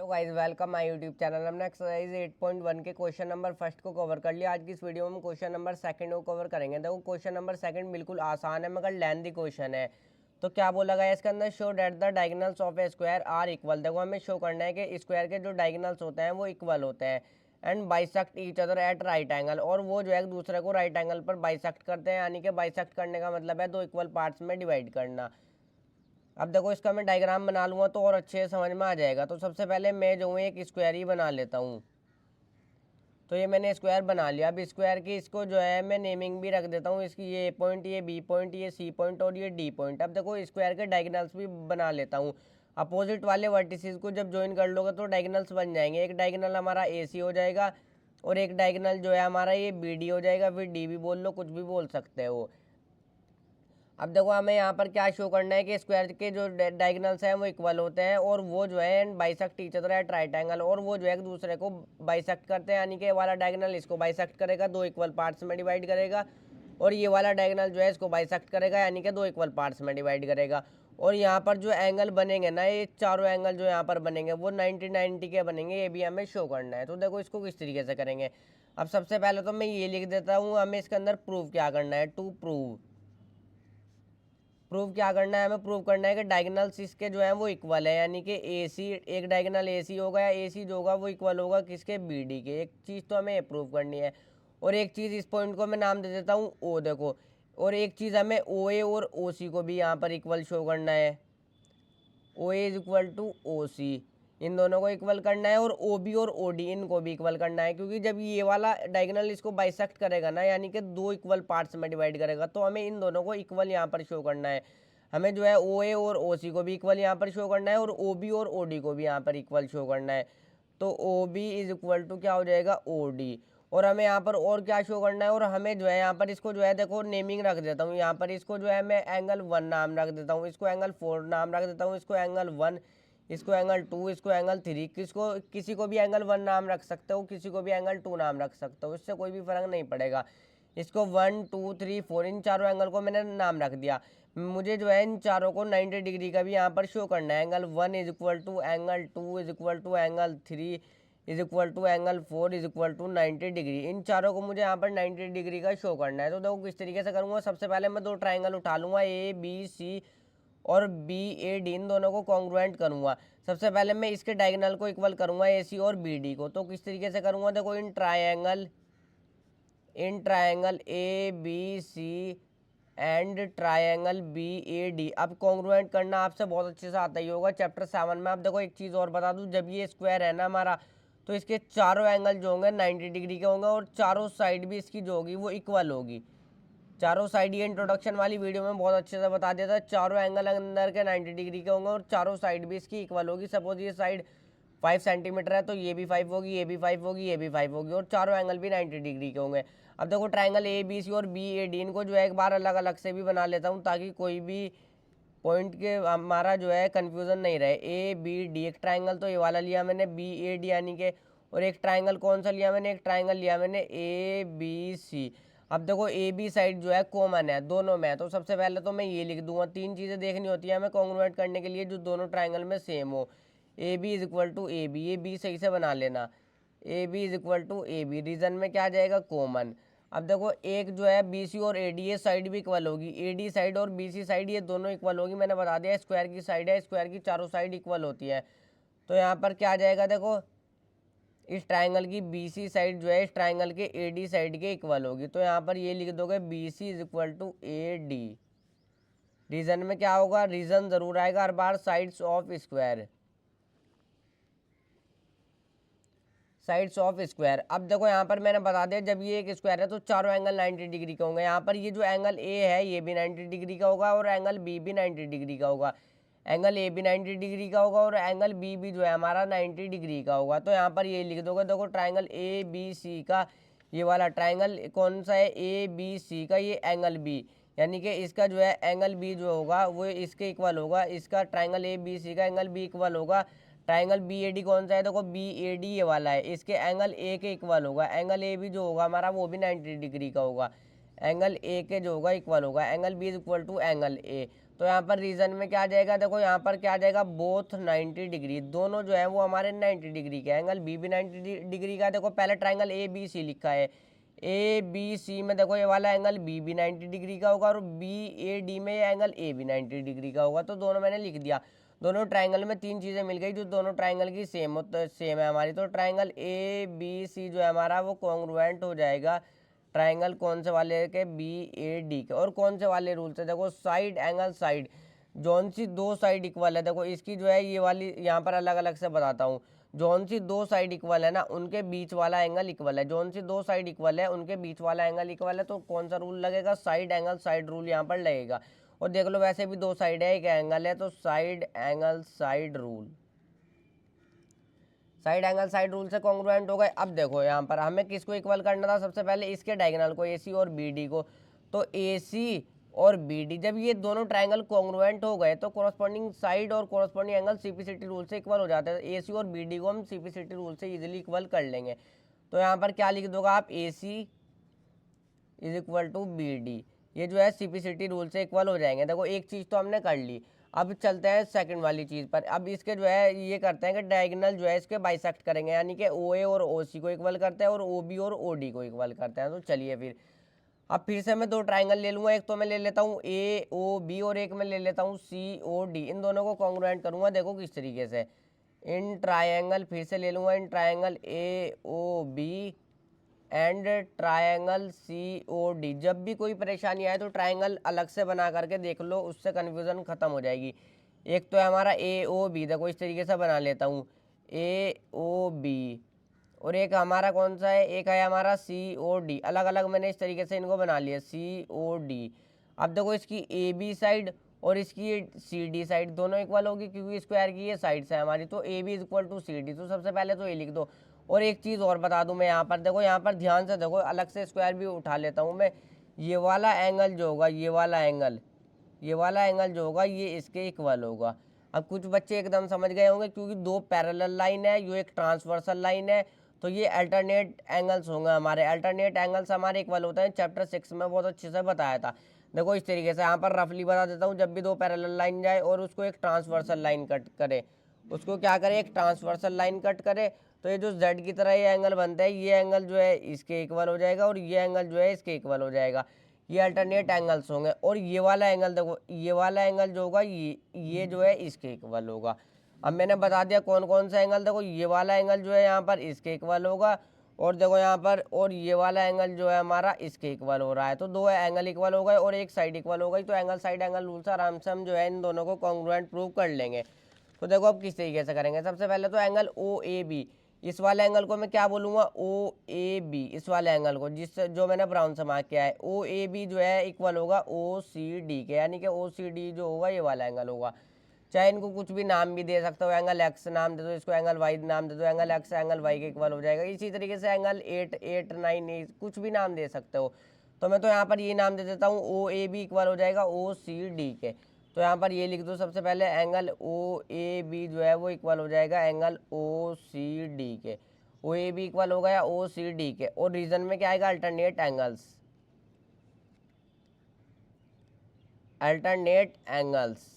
Guys, welcome my YouTube channel. हमने exercise 8.1 के question number first को कवर कर लिया। आज की इस वीडियो में हम क्वेश्चन नंबर सेकंड को कवर करेंगे। देखो क्वेश्चन नंबर सेकंड बिल्कुल आसान है मगर लेंथी क्वेश्चन है। तो क्या बोला गया इसके अंदर, show that the diagonals of a square are equal. देखो हमें शो करना है कि स्क्वायर के जो डायगोनल्स होते हैं वो इक्वल होते हैं and bisect each other at right angle, और वो जो है एक दूसरे को राइट एंगल पर बाइसेक्ट करते हैं। यानी कि बाइसेक्ट करने का मतलब है दो इक्वल पार्ट्स में डिवाइड करना। अब देखो इसका मैं डायग्राम बना लूँगा तो और अच्छे से समझ में आ जाएगा। तो सबसे पहले मैं जो हूँ एक स्क्वायर ही बना लेता हूँ। तो ये मैंने स्क्वायर बना लिया। अब स्क्वायर की इसको जो है मैं नेमिंग भी रख देता हूँ इसकी, ये ए पॉइंट, ये बी पॉइंट, ये सी पॉइंट और ये डी पॉइंट। अब देखो स्क्वायर के डायगोनल्स भी बना लेता हूँ। अपोजिट वाले वर्टिसेस को जब ज्वाइन कर लोगे तो डायगोनल्स बन जाएंगे। एक डायगोनल हमारा ए सी हो जाएगा और एक डायगोनल जो है हमारा ये बी डी हो जाएगा। फिर डी भी बोल लो, कुछ भी बोल सकते हो। अब देखो हमें यहाँ पर क्या शो करना है कि स्क्वायर के जो डायगोनल्स हैं वो इक्वल होते हैं और वो जो है bisect each other at right angle, और वो जो है एक दूसरे को बाइसेक्ट करते हैं। यानी कि वाला डायगोनल इसको बाइसेक्ट करेगा, दो इक्वल पार्ट्स में डिवाइड करेगा, और ये वाला डायगोनल जो है इसको बाइसेक्ट करेगा यानी कि दो इक्वल पार्ट्स में डिवाइड करेगा। और यहाँ पर जो एंगल बनेंगे ना, ये चारों एंगल जो यहाँ पर बनेंगे वो 90-90 के बनेंगे। ये भी हमें शो करना है। तो देखो इसको किस तरीके से करेंगे। अब सबसे पहले तो मैं ये लिख देता हूँ, हमें इसके अंदर प्रूव क्या करना है। टू प्रूव क्या करना है, हमें प्रूव करना है कि डायगोनल्स इसके जो है वो इक्वल है। यानी कि ए सी, एक डायगोनल ए सी होगा या ए सी जो होगा वो इक्वल होगा किसके, बी डी के। एक चीज़ तो हमें प्रूव करनी है। और एक चीज़, इस पॉइंट को मैं नाम दे देता हूँ ओ, देखो। और एक चीज़ हमें ओ ए और ओ सी को भी यहाँ पर इक्वल शो करना है। ओ ए इज इक्वल टू ओ सी, इन दोनों को इक्वल करना है। और ओ बी और ओ डी इनको भी इक्वल करना है, क्योंकि जब ये वाला डायगोनल इसको बाइसेक्ट करेगा ना, यानी कि दो इक्वल पार्ट्स में डिवाइड करेगा, तो हमें इन दोनों को इक्वल यहाँ पर शो करना है। हमें जो है ओ ए और ओ सी को भी इक्वल यहाँ पर शो करना है और ओ बी और ओ डी को भी यहाँ पर इक्वल शो करना है। तो O B is equal to क्या हो जाएगा, ओ डी। और हमें यहाँ पर और क्या शो करना है, और हमें जो है यहाँ पर इसको जो है देखो नेमिंग रख देता हूँ। यहाँ पर इसको जो है मैं एंगल 1 नाम रख देता हूँ, इसको एंगल 4 नाम रख देता हूँ, इसको एंगल 1, इसको एंगल 2, इसको एंगल 3। किसी को भी एंगल 1 नाम रख सकते हो, किसी को भी एंगल 2 नाम रख सकते हो, इससे कोई भी फर्क नहीं पड़ेगा। इसको 1 2 3 4 इन चारों एंगल को मैंने नाम रख दिया। मुझे जो है इन चारों को 90 डिग्री का भी यहाँ पर शो करना है। Angle 1 is equal to angle 2 is equal to angle 3 is equal to angle 4 is equal to 90 degree. इन चारों को मुझे यहाँ पर 90 डिग्री का शो करना है। तो देखो किस तरीके से करूँगा। सबसे पहले मैं दो ट्राइंगल उठा लूँगा, ए बी सी और बी ए डी, इन दोनों को कॉन्ग्रुएंट करूँगा। सबसे पहले मैं इसके डायगोनल को इक्वल करूँगा, ए सी और बी डी को। तो किस तरीके से करूँगा, देखो in triangle A B C and triangle B A D. अब कॉन्ग्रुएंट करना आपसे बहुत अच्छे से आता ही होगा चैप्टर 7 में। अब देखो एक चीज़ और बता दूं, जब ये स्क्वायर है ना हमारा, तो इसके चारों एंगल जो होंगे 90 डिग्री के होंगे और चारों साइड भी इसकी जो होगी वो इक्वल होगी। चारों साइड, ये इंट्रोडक्शन वाली वीडियो में बहुत अच्छे से बता दिया था। चारों एंगल अंदर के 90 डिग्री के होंगे और चारों साइड भी इसकी इक्वल होगी। सपोज ये साइड 5 सेंटीमीटर है तो ये भी 5 होगी, ये भी 5 होगी, ये भी 5 होगी, और चारों एंगल भी 90 डिग्री के होंगे। अब देखो ट्राइंगल ए बी सी और बी ए डी, इनको जो है एक बार अलग अलग से भी बना लेता हूँ ताकि कोई भी पॉइंट के हमारा जो है कन्फ्यूज़न नहीं रहे। ए बी डी, एक ट्राइंगल तो ये वाला लिया मैंने बी ए डी यानी कि, और एक ट्राइंगल कौन सा लिया मैंने, एक ट्राइंगल लिया मैंने ए बी सी। अब देखो ए बी साइड जो है कॉमन है दोनों में, तो सबसे पहले तो मैं ये लिख दूंगा। तीन चीज़ें देखनी होती है हमें कॉन्ग्रुएंट करने के लिए, जो दोनों ट्राइंगल में सेम हो। A B is equal to A B, ये बी सही से बना लेना। A B is equal to A B, reason में क्या आ जाएगा, कॉमन। अब देखो एक जो है बी सी और ए डी, ये साइड भी इक्वल होगी। ए डी साइड और बी सी साइड ये दोनों इक्वल होगी। मैंने बता दिया स्क्वायर की साइड है, स्क्वायर की चारों साइड इक्वल होती है। तो यहाँ पर क्या आ जाएगा, देखो इस ट्राइंगल की बी सी साइड जो है इस ट्राइंगल के ए डी साइड के इक्वल होगी। तो यहाँ पर ये लिख दोगे B C is equal to A D. Reason में क्या होगा, रीजन जरूर आएगा हर बार, sides of square, sides of square. अब देखो यहाँ पर मैंने बता दिया जब ये एक स्क्वायर है तो चारों एंगल 90 डिग्री के होंगे। यहाँ पर ये जो एंगल ए है ये भी 90 डिग्री का होगा और एंगल बी भी 90 डिग्री का होगा। एंगल ए भी 90 डिग्री का होगा और एंगल बी भी जो है हमारा 90 डिग्री का होगा। तो यहाँ पर ये लिख दोगे, देखो ट्राइंगल ए बी सी का, ये वाला ट्राइंगल कौन सा है, ए बी सी का, ये एंगल बी, यानी कि इसका जो है एंगल बी जो होगा वो इसके इक्वल होगा। इसका ट्राइंगल ए बी सी का एंगल बी इक्वल होगा। ट्राइंगल बी ए डी कौन सा है, देखो बी ए डी ये वाला है, इसके एंगल ए के इक्वल होगा। एंगल ए भी जो होगा हमारा वो भी 90 डिग्री का होगा। एंगल ए के जो होगा इक्वल होगा, angle B is equal to angle A. तो यहाँ पर रीजन में क्या आ जाएगा, देखो यहाँ पर क्या आ जाएगा, बोथ 90 डिग्री, दोनों जो है वो हमारे 90 डिग्री के, एंगल बी भी 90 डिग्री का है। देखो पहले ट्राइंगल ए बी सी लिखा है, ए बी सी में देखो ये वाला एंगल बी भी 90 डिग्री का होगा और बी ए डी में ये एंगल ए भी 90 डिग्री का होगा। तो दोनों मैंने लिख दिया, दोनों ट्राइंगल में तीन चीज़ें मिल गई जो दोनों ट्राइंगल की सेम है हमारी। तो ट्राइंगल ए बी सी जो है हमारा वो कॉन्ग्रुएंट हो जाएगा ट्राइंगल कौन से वाले के, बी ए डी के। और कौन से वाले रूल से, देखो साइड एंगल साइड, जौन सी दो साइड इक्वल है, देखो इसकी जो है ये वाली यहाँ पर अलग अलग से बताता हूँ, जौन सी दो साइड इक्वल है ना उनके बीच वाला एंगल इक्वल है, जौन सी दो साइड इक्वल है उनके बीच वाला एंगल इक्वल है। तो कौन सा रूल लगेगा, साइड एंगल साइड रूल यहाँ पर लगेगा। और देख लो वैसे भी दो साइड है एक एंगल है, तो side angle side rule, side angle side rule से कॉन्ग्रुएंट हो गए। अब देखो यहाँ पर हमें किसको इक्वल करना था, सबसे पहले इसके डायगोनल को, एसी और बीडी को। तो एसी और बीडी जब ये दोनों ट्राइंगल कॉन्ग्रुएंट हो गए तो कॉरस्पॉन्डिंग साइड और कॉरस्पॉन्डिंग एंगल सीपीसीटी रूल से इक्वल हो जाते हैं। एसी और बीडी को हम सीपीसीटी रूल से इजीली इक्वल कर लेंगे। तो यहाँ पर क्या लिख दोगे आप, AC is equal to BD, ये जो है सीपीसीटी रूल से इक्वल हो जाएंगे। देखो एक चीज़ तो हमने कर ली, अब चलते हैं सेकंड वाली चीज़ पर। अब इसके जो है ये करते हैं कि डायगोनल जो है इसके बाइसेक्ट करेंगे, यानी कि ओ ए और ओ सी को इक्वल करते हैं और ओ बी और ओ डी को इक्वल करते हैं। तो चलिए फिर अब फिर से मैं दो ट्राइंगल ले लूँगा, एक तो मैं ले लेता हूँ ए ओ बी और एक मैं ले लेता हूँ सी ओ डी। इन दोनों को कॉन्ग्रुएंट करूँगा, देखो किस तरीके से, इन ट्राइंगल फिर से ले लूँगा, in triangle A O B and triangle C O D. जब भी कोई परेशानी आए तो ट्रायंगल अलग से बना करके देख लो, उससे कन्फ्यूज़न ख़त्म हो जाएगी। एक तो है हमारा ए ओ बी, देखो इस तरीके से बना लेता हूँ, ए ओ बी, और एक हमारा कौन सा है, एक है हमारा सी ओ डी। अलग अलग मैंने इस तरीके से इनको बना लिया, सी ओ डी। अब देखो इसकी ए बी साइड और इसकी सी डी साइड दोनों इक्वल होगी, क्योंकि स्क्वायर की ये साइड्स है हमारी। तो A B is equal to C D, तो सबसे पहले तो ये लिख दो। और एक चीज़ और बता दूं मैं यहाँ पर, देखो यहाँ पर ध्यान से देखो, अलग से स्क्वायर भी उठा लेता हूँ मैं। ये वाला एंगल जो होगा, ये वाला एंगल, ये वाला एंगल जो होगा ये इसके इक्वल होगा। अब कुछ बच्चे एकदम समझ गए होंगे, क्योंकि दो पैरेलल लाइन है, ये एक ट्रांसवर्सल लाइन है, तो ये अल्टरनेट एंगल्स होंगे हमारे। अल्टरनेट एंगल्स हमारे इक्वल होते हैं, चैप्टर 6 में बहुत अच्छे से बताया था। देखो इस तरीके से यहाँ पर रफली बता देता हूँ, जब भी दो पैरेलल लाइन जाए और उसको एक ट्रांसवर्सल लाइन कट करे, उसको क्या करे, एक ट्रांसवर्सल लाइन कट करे, तो ये जो z की तरह ये एंगल बनता है, ये एंगल जो है इसके इक्वल हो जाएगा और ये एंगल जो है इसके इक्वल हो जाएगा। ये अल्टरनेट एंगल्स होंगे। और ये वाला एंगल देखो, ये वाला एंगल जो होगा ये जो है इसके इक्वल होगा। अब मैंने बता दिया कौन कौन सा एंगल, देखो ये वाला एंगल जो है यहाँ पर इसके इक्वल होगा, और देखो यहाँ पर, और ये वाला एंगल जो है हमारा इसके इक्वल हो रहा है। तो दो एंगल इक्वल हो गए और एक साइड इक्वल हो गई, तो एंगल साइड एंगल रूल से आराम से हम जो है इन दोनों को कॉन्ग्रुएंट प्रूव कर लेंगे। तो देखो अब किस तरीके से करेंगे, सबसे पहले तो एंगल ओ ए बी, इस वाले एंगल को मैं क्या बोलूँगा, ओ ए बी, इस वाले एंगल को जिस जो मैंने ब्राउन से मार्क किया है, ओ ए बी जो है इक्वल होगा ओ सी डी के, यानी कि ओ सी डी जो होगा ये वाला एंगल होगा। चाहे इनको कुछ भी नाम भी दे सकते हो, एंगल एक्स नाम दे दो, इसको एंगल वाई नाम दे दो, एंगल एक्स एंगल वाई के इक्वल हो जाएगा। इसी तरीके से एंगल 8 9 कुछ भी नाम दे सकते हो। तो मैं तो यहाँ पर ये नाम दे देता हूँ, ओ ए बी इक्वल हो जाएगा ओ सी डी के। तो यहाँ पर ये लिख दो सबसे पहले, एंगल ओ ए बी जो है वो इक्वल हो जाएगा एंगल ओ सी डी के। ओ ए बी इक्वल हो गया ओ सी डी के, और रीजन में क्या आएगा, अल्टरनेट एंगल्स, अल्टरनेट एंगल्स।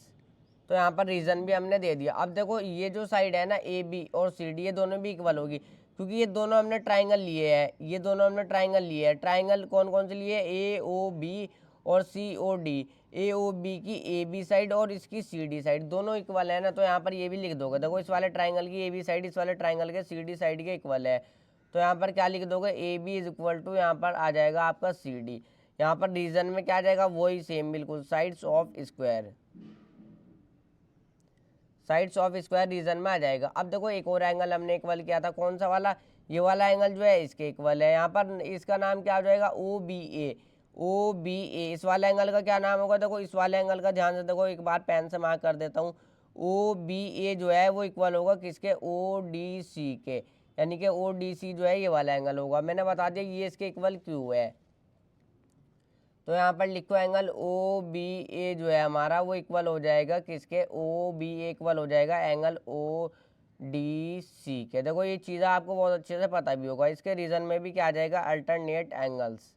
तो यहाँ पर रीजन भी हमने दे दिया। अब देखो ये जो साइड है ना ए बी और सी डी, ये दोनों भी इक्वल होगी, क्योंकि ये दोनों हमने ट्राइंगल लिए हैं, ये दोनों हमने ट्राइंगल लिए हैं। ट्राइंगल कौन कौन से लिए, ए ओ बी और सी ओ डी। ए ओ बी की ए बी साइड और इसकी सी डी साइड दोनों इक्वल है ना, तो यहाँ पर ये भी लिख दोगे। देखो इस वाले ट्राइंगल की ए बी साइड इस वाले ट्राइंगल के सी डी साइड के इक्वल है, तो यहाँ पर क्या लिख दोगे, A B is equal to यहाँ पर आ जाएगा आपका सी डी। यहाँ पर रीजन में क्या आ जाएगा, वही सेम बिल्कुल, sides of square, sides of square reason में आ जाएगा। अब देखो एक और एंगल हमने इक्वल किया था, कौन सा वाला, ये वाला एंगल जो है इसके इक्वल है। यहाँ पर इसका नाम क्या हो जाएगा, ओ बी ए, ओ बी ए। इस वाले एंगल का क्या नाम होगा, देखो इस वाले एंगल का ध्यान से देखो, एक बार पेन से मार्क कर देता हूँ। ओ बी ए जो है वो इक्वल होगा किसके, ओ डी सी के, यानी कि ओ डी सी जो है ये वाला एंगल होगा। मैंने बता दिया ये इसके इक्वल क्यों है। तो यहाँ पर लिखो एंगल ओ बी ए जो है हमारा वो इक्वल हो जाएगा किसके, ओ बी ए इक्वल हो जाएगा एंगल ओ डी सी के। देखो ये चीज़ आपको बहुत अच्छे से पता भी होगा। इसके रीजन में भी क्या आ जाएगा, अल्टरनेट एंगल्स,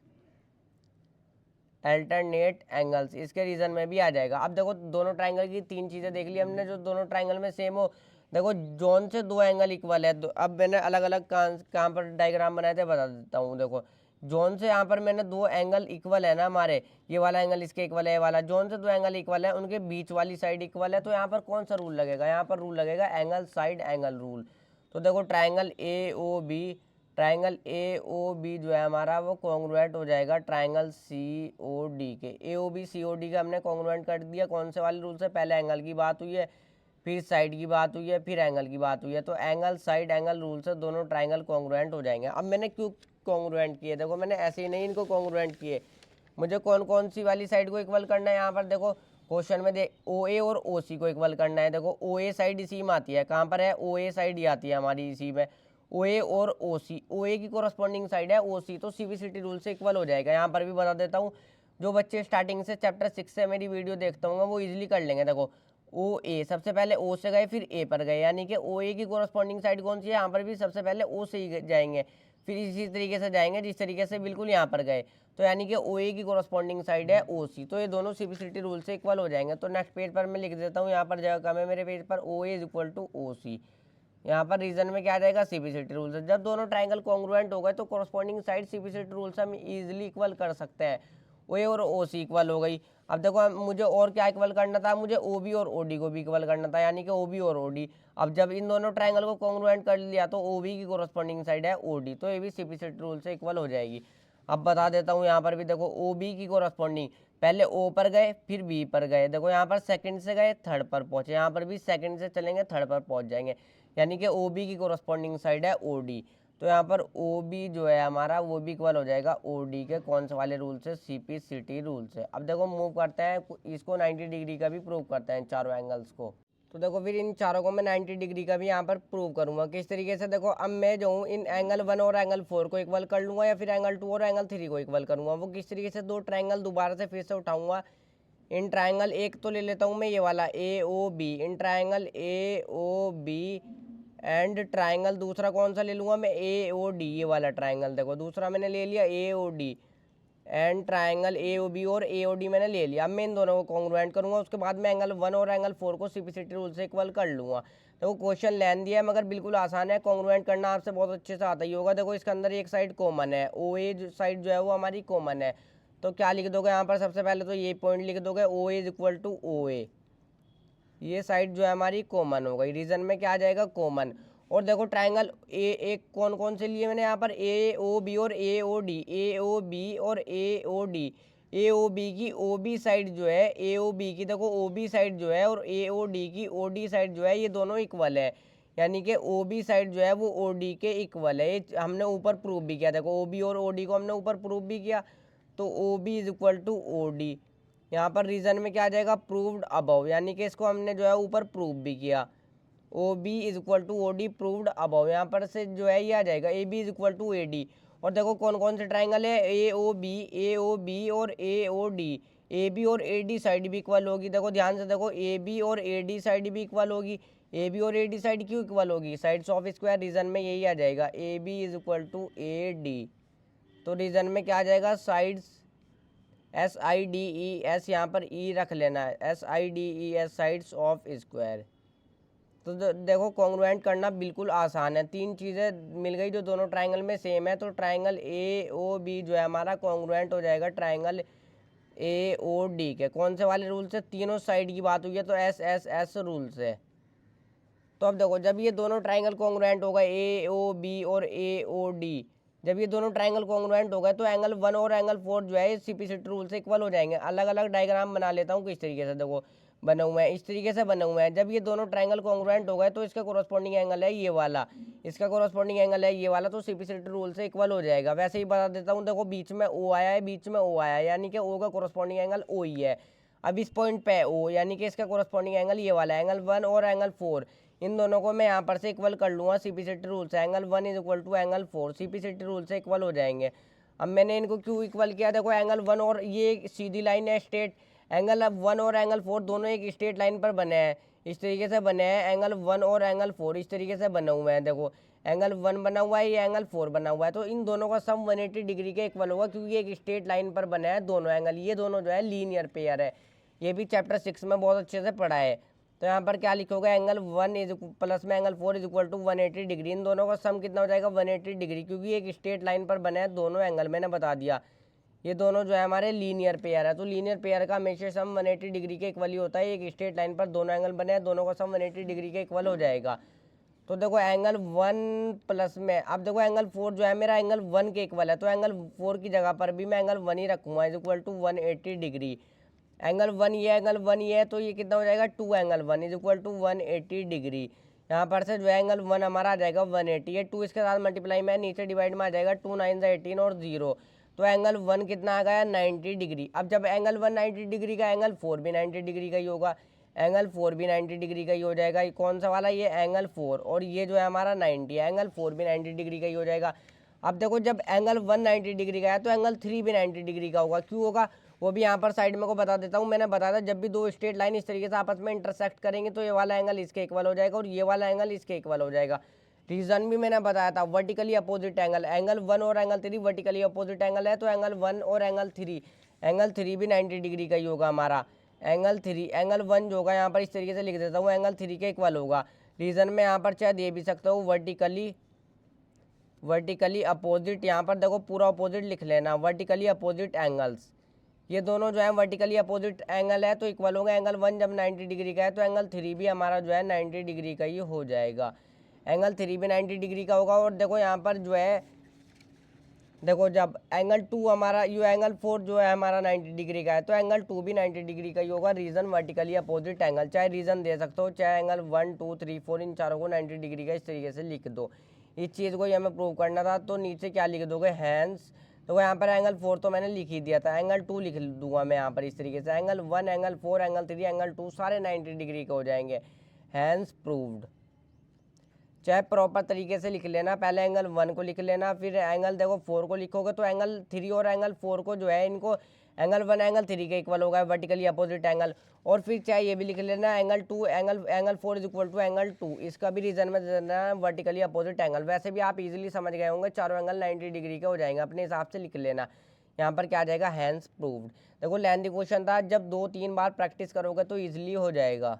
अल्टरनेट एंगल्स, इसके रीजन में भी आ जाएगा। अब देखो दोनों ट्राइंगल की तीन चीजें देख ली हमने जो दोनों ट्राइंगल में सेम हो। देखो जोन से दो एंगल इक्वल है, अब मैंने अलग अलग कहाँ पर डायग्राम बनाए थे बता देता हूँ। देखो जोन से यहाँ पर मैंने दो एंगल इक्वल है ना हमारे, ये वाला एंगल इसके इक्वल है, ये वाला, जोन से दो एंगल इक्वल है, उनके बीच वाली साइड इक्वल है, तो यहाँ पर कौन सा रूल लगेगा, यहाँ पर रूल लगेगा एंगल साइड एंगल रूल। तो देखो triangle A O B, triangle A O B जो है हमारा वो कॉन्ग्रुएंट हो जाएगा ट्राइंगल सी ओ डी के। ए O B C O D का हमने कॉन्ग्रुएंट कर दिया, कौन से वाले रूल से, पहले एंगल की बात हुई है, फिर साइड की बात हुई है, फिर एंगल की बात हुई है, तो एंगल साइड एंगल रूल से दोनों ट्राइंगल कॉन्ग्रुएंट हो जाएंगे। अब मैंने क्यों कॉन्ग्रुएंट किए, देखो मैंने ऐसे ही नहीं इनको कॉन्ग्रुएंट किए, मुझे कौन कौन सी वाली साइड को इक्वल करना है। यहाँ पर देखो क्वेश्चन में दे ओ ए और ओ सी को इक्वल करना है। देखो ओ ए साइड इसी में आती है, कहाँ पर है, ओ ए साइड ही आती है हमारी इसी में, ओ ए और ओ सी, ओ ए की कोरस्पॉन्डिंग साइड है ओ सी, तो सीवीसीटी रूल से इक्वल हो जाएगा। यहाँ पर भी बता देता हूँ, जो बच्चे स्टार्टिंग से चैप्टर 6 से मेरी वीडियो देखते होंगे वो इजीली कर लेंगे। देखो ओ ए, सबसे पहले ओ से गए फिर ए पर गए, यानी कि ओ ए की कोरस्पॉन्डिंग साइड कौन सी है, यहाँ पर भी सबसे पहले ओ से ही जाएंगे, फिर इसी तरीके से जाएंगे जिस तरीके से बिल्कुल यहाँ पर गए, तो यानी कि ओ ए की कोरस्पॉन्डिंग साइड है ओ सी, तो ये दोनों सीवीसीटी रूल से इक्वल हो जाएंगे। तो नेक्स्ट पेज पर मैं लिख देता हूँ, यहाँ पर जगह कम है मेरे पेज पर, ओ ए इज इक्वल टू ओ सी, यहाँ पर रीजन में क्या आ जाएगा, सीवीसीटी रूल से। जब दोनों ट्राइंगल कॉन्ग्रुएंट हो गए तो कोरस्पॉन्डिंग साइड सीवीसीटी रूल से हम इजीली इक्वल कर सकते हैं, ओ ए और ओ सी इक्वल हो गई। अब देखो मुझे और क्या इक्वल करना था, मुझे ओ बी और ओ डी को भी इक्वल करना था, यानी कि ओ बी और ओ डी। अब जब इन दोनों ट्राइंगल को कॉन्ग्रुएंट कर लिया तो ओ बी की कोरस्पॉन्डिंग साइड है ओ डी, तो ये भी सीवीसीटी रूल से इक्वल हो जाएगी। अब बता देता हूँ यहाँ पर भी, देखो ओ बी की कोरस्पॉन्डिंग, पहले ओ पर गए फिर बी पर गए, देखो यहाँ पर सेकंड से गए थर्ड पर पहुँचे, यहाँ पर भी सेकंड से चलेंगे थर्ड पर पहुँच जाएंगे, यानी कि ओ बी की कोरस्पॉन्डिंग साइड है ओ डी, तो यहाँ पर ओ बी जो है हमारा वो भी इक्वल हो जाएगा ओ डी के कौन से वाले रूल से, C P C T rule से। अब देखो मूव करते हैं इसको 90 डिग्री का भी प्रूव करते हैं चारों एंगल्स को। तो देखो फिर इन चारों को मैं 90 डिग्री का भी यहाँ पर प्रूव करूंगा, किस तरीके से, देखो अब मैं जो हूँ इन एंगल 1 और एंगल 4 को इक्वल कर लूँगा, या फिर एंगल 2 और एंगल 3 को इक्वल करूँगा। वो किस तरीके से, दो ट्राइंगल दोबारा से फिर से उठाऊँगा, इन ट्राइंगल एक तो ले लेता हूँ मैं ये वाला A O B, in triangle A O B and triangle दूसरा कौन सा ले लूँगा मैं, ए ओ डी, ये वाला ट्राइंगल देखो दूसरा मैंने ले लिया A O D and triangle A O B और ए ओ डी मैंने ले लिया। अब मैं इन दोनों को कॉन्ग्रुएंट करूँगा, उसके बाद मैं एंगल 1 और एंगल 4 को सीपीसीटी रूल से इक्वल कर लूँगा। देखो क्वेश्चन लेन दिया है मगर बिल्कुल आसान है, कॉन्ग्रुएंट करना आपसे बहुत अच्छे से आता ही होगा। देखो इसके अंदर एक साइड कॉमन है, ओ ए साइड जो है वो हमारी कॉमन है, तो क्या लिख दोगे यहाँ पर, सबसे पहले तो ये पॉइंट लिख दोगे ओ ए इज इक्वल टू ओ ए, ये साइड जो है हमारी कॉमन हो गई, रीजन में क्या आ जाएगा कॉमन। और देखो ट्राइंगल ए एक कौन कौन से लिए मैंने यहाँ पर, ए ओ बी और A O D, A O B और A O D, A O B की ओ बी साइड जो है, ए ओ बी की देखो ओ बी साइड जो है और ए ओ डी की ओ डी साइड जो है, ये दोनों इक्वल है, यानी कि ओ बी साइड जो है वो ओ डी के इक्वल है। ये हमने ऊपर प्रूव भी किया, देखो ओ बी और ओ डी को हमने ऊपर प्रूव भी किया, तो O B is equal to O D, यहाँ पर रीजन में क्या आ जाएगा, प्रूव्ड अबव, यानी कि इसको हमने जो है ऊपर प्रूव भी किया, O B is equal to O D proved above, यहाँ पर से जो है ये आ जाएगा A B is equal to A D. और देखो कौन कौन से ट्राइंगल है, ए ओ बी और A O D, A B और ए डी साइड भी इक्वल होगी। देखो ध्यान से देखो ए बी और ए डी साइड भी इक्वल होगी, ए बी और ए डी साइड क्यों इक्वल होगी, साइड्स ऑफ स्क्वायर, रीजन में यही आ जाएगा A B is equal to A D, तो रीजन में क्या आ जाएगा sides, S I D E S, यहाँ पर ई रख लेना है, S I D E S, sides of square. तो देखो कॉन्ग्रुएंट करना बिल्कुल आसान है, तीन चीज़ें मिल गई जो दोनों ट्राइंगल में सेम है, तो ट्राइंगल ए ओ बी जो है हमारा कॉन्ग्रुएंट हो जाएगा ट्राइंगल ए ओ डी के कौन से वाले रूल से, तीनों साइड की बात हुई है तो एस एस एस रूल से। तो अब देखो जब ये दोनों ट्राइंगल कॉन्ग्रुएंट हो गए ए ओ बी और ए ओ डी, जब ये दोनों ट्राइंगल कॉन्ग्रुएंट हो गए तो एंगल 1 और एंगल 4 जो है सीपीसीटी रूल से इक्वल हो जाएंगे। अलग अलग डायग्राम बना लेता हूँ किस तरीके से, देखो बने हुए हैं इस तरीके से बने हुए हैं। जब ये दोनों ट्राइंगल कॉन्ग्रुएंट हो गए तो इसका कोरस्पॉन्डिंग एंगल है ये वाला, इसका कोरस्पॉन्डिंग एंगल है ये वाला, तो सीपीसीटी रूल से इक्वल हो जाएगा। वैसे ही बता देता हूँ, देखो बीच में ओ आया है, बीच में ओ आया है, यानी कि ओ का कोरस्पॉन्डिंग एंगल ओ ही है। अब इस पॉइंट पे ओ, यानी कि इसका कोरस्पॉन्डिंग एंगल ये वाला, एंगल 1 और एंगल 4, इन दोनों को मैं यहाँ पर से इक्वल कर लूँगा सीपीसीटी रूल से, angle 1 is equal to angle 4 CPCT rule से इक्वल हो जाएंगे। अब मैंने इनको क्यों इक्वल किया, देखो एंगल 1 और ये सीधी लाइन है स्ट्रेट, एंगल 1 और एंगल 4 दोनों एक स्ट्रेट लाइन पर बने हैं, इस तरीके से बने हैं। एंगल 1 और एंगल 4 इस तरीके से बने हुए हैं। देखो एंगल 1 बना हुआ है, ये एंगल 4 बना हुआ है, तो इन दोनों का सम 180 डिग्री के इक्वल होगा, क्योंकि एक स्ट्रेट लाइन पर बने हैं दोनों एंगल। ये दोनों जो है लीनियर पेयर है। ये भी चैप्टर 6 में बहुत अच्छे से पढ़ा है। तो यहाँ पर क्या लिखोगे, एंगल 1 इज प्लस में angle 4 is equal to 180 degree. इन दोनों का सम कितना हो जाएगा, 180 डिग्री, क्योंकि एक स्ट्रेट लाइन पर बने हैं दोनों एंगल, मैंने बता दिया। ये दोनों जो है हमारे लीनियर पेयर है, तो लीनियर पेयर का हमेशा सम 180 डिग्री के इक्वल ही होता है। एक स्ट्रेट लाइन पर दोनों एंगल बने हैं, दोनों का सम 180 डिग्री के इक्वल हो जाएगा। तो देखो एंगल 1 प्लस में, अब देखो एंगल 4 जो है मेरा एंगल 1 के इक्वल है, तो एंगल 4 की जगह पर भी मैं एंगल 1 ही रखूँगा, is equal to 180 degree. Angle 1 ये एंगल 1 ये है, तो ये कितना हो जाएगा, 2 angle 1 is equal to 180 degree. यहाँ पर से जो है एंगल 1 हमारा आ जाएगा 180, ये 2 इसके साथ मल्टीप्लाई में नीचे डिवाइड में आ जाएगा, 2 9 18 और 0, तो एंगल 1 कितना आ गया, 90 डिग्री। अब जब एंगल 1 90 डिग्री का, एंगल 4 भी 90 डिग्री का ही होगा, एंगल 4 भी 90 डिग्री का ही हो जाएगा। ये कौन सा वाला, ये एंगल 4, और ये जो है हमारा 90 है, एंगल 4 भी 90 डिग्री का ही हो जाएगा। अब देखो जब एंगल 1 90 डिग्री का है, तो एंगल 3 भी 90 डिग्री का होगा। क्यों होगा, वो भी यहाँ पर साइड में को बता देता हूँ। मैंने बताया था जब भी दो स्ट्रेट लाइन इस तरीके से आपस में इंटरसेक्ट करेंगे, तो ये वाला एंगल इसके इक्वल हो जाएगा और ये वाला एंगल इसके इक्वल हो जाएगा। रीजन भी मैंने बताया था, वर्टिकली अपोजिट एंगल, एंगल 1 और एंगल 3 वर्टिकली अपोजिट एंगल है, तो एंगल 1 और एंगल 3 भी 90 डिग्री का ही होगा हमारा। एंगल 1 जो होगा यहाँ पर इस तरीके से लिख देता हूँ, एंगल 3 के इक्वल होगा। रीजन में यहाँ पर चाहे दे भी सकता हूँ, वर्टिकली अपोजिट, यहाँ पर देखो पूरा अपोजिट लिख लेना, वर्टिकली अपोजिट एंगल्स, ये दोनों जो है वर्टिकली अपोजिट एंगल है, तो इक्वल होंगे। एंगल 1 जब 90 डिग्री का है, तो एंगल 3 भी हमारा जो है 90 डिग्री का ही हो जाएगा। एंगल 3 भी 90 डिग्री का होगा। और देखो यहाँ पर जो है, देखो जब एंगल 2 हमारा, ये एंगल 4 जो है हमारा 90 डिग्री का है, तो एंगल 2 भी 90 डिग्री का ही होगा। रीजन वर्टिकली अपोजिट एंगल, चाहे रीजन दे सकते हो, चाहे एंगल 1 2 3 4 इन चारों को 90 डिग्री का इस तरीके से लिख दो। इस चीज़ को ही हमें प्रूव करना था, तो नीचे क्या लिख दोगे, हैंस। तो यहाँ पर एंगल 4 तो मैंने लिख ही दिया था, एंगल 2 लिख दूंगा मैं यहाँ पर इस तरीके से, एंगल 1 एंगल 4 एंगल 3 एंगल 2 सारे 90 डिग्री के हो जाएंगे, हैंस प्रूव्ड। चाहे प्रॉपर तरीके से लिख लेना, पहले एंगल 1 को लिख लेना, फिर एंगल देखो 4 को लिखोगे, तो एंगल 3 और एंगल 4 को जो है, इनको एंगल 1 एंगल 3 के इक्वल होगा, वर्टिकली अपोजिट एंगल। और फिर चाहे ये भी लिख लेना, angle 2 angle 4 is equal to angle 2, इसका भी रीजन में देना वर्टिकली अपोजिट एंगल। वैसे भी आप इजीली समझ गए होंगे, चारों एंगल 90 डिग्री के हो जाएंगे, अपने हिसाब से लिख लेना। यहाँ पर क्या आ जाएगा, हैंस प्रूव्ड। देखो लेंथी क्वेश्चन था, जब 2-3 बार प्रैक्टिस करोगे तो ईजिली हो जाएगा।